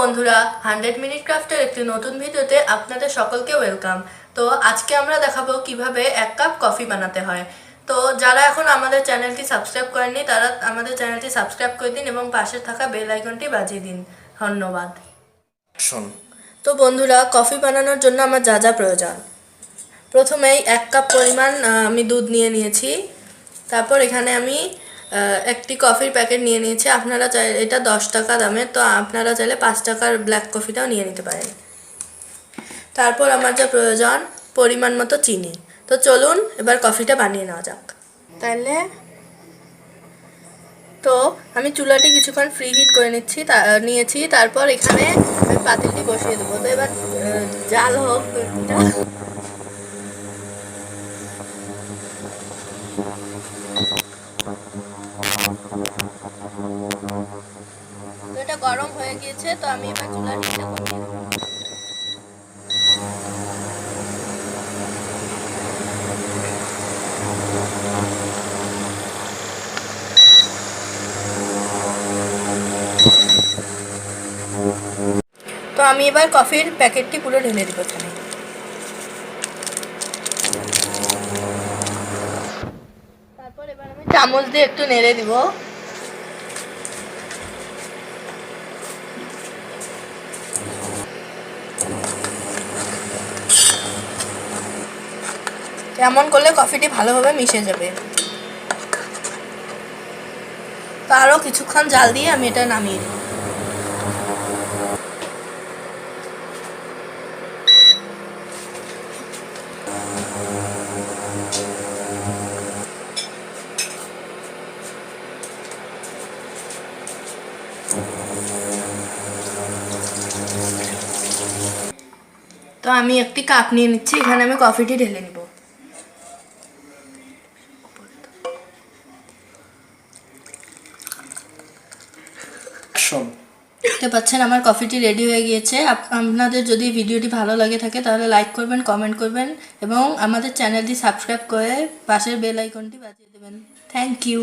বন্ধুরা, 100 মিনিট ক্রাফটের একটি নতুন ভিডিওতে আপনাদের সকলকে ওয়েলকাম। তো আজকে আমরা দেখাবো কিভাবে 1 কাপ কফি বানাতে হয়। তো যারা এখন আমাদের চ্যানেলটি সাবস্ক্রাইব করেননি তারা আমাদের চ্যানেলটি সাবস্ক্রাইব করে দিন এবং পাশে থাকা বেল আইকনটি বাজিয়ে দিন। ধন্যবাদ। তো বন্ধুরা, কফি বানানোর জন্য আমার যা যা প্রয়োজন, প্রথমেই 1 কাপ পরিমাণ আমি দুধ নিয়ে নিয়েছি। তারপর এখানে আমি একটি কফির প্যাকেট নিয়ে নিয়েছি। আপনারা চাই, এটা 10 টাকা দামের, তো আপনারা চাইলে 5 টাকার ব্ল্যাক কফিটাও নিয়ে নিতে পারেন। তারপর আমার যা প্রয়োজন, পরিমাণ মতো চিনি। তো চলুন এবার কফিটা বানিয়ে নেওয়া যাক। তাহলে তো আমি চুলাটি কিছুক্ষণ ফ্রি হিট করে নিয়েছি। তারপর এখানে আমি পাতিলটি বসিয়ে দেবো। তো এবার জাল হোক। তো এটা গরম হয়ে গিয়েছে, তো আমি এবার চুলার হিটটা কমিয়ে দেবো। তো আমি এবার কফির প্যাকেটটি পুরো ঢেলে দিব এখানে। তারপর এবার আমি চামচ দিয়ে একটু নেড়ে দিব। এমন করলে কফিটি ভালোভাবে মিশে যাবে। তো আরও কিছুক্ষণ জাল দিয়ে আমি এটা নামিয়ে দেব। তো আমি একটি কাপ নিয়ে নিচ্ছি, এখানে আমি কফিটি ঢেলে নিব। দেখতে পাচ্ছেন আমার কফিটি রেডি হয়ে গিয়েছে। আপনাদের যদি ভিডিওটি ভালো লাগে থাকে তাহলে লাইক করবেন, কমেন্ট করবেন এবং আমাদের চ্যানেলটি সাবস্ক্রাইব করে পাশের বেল আইকনটি বাজিয়ে দেবেন। Thank you.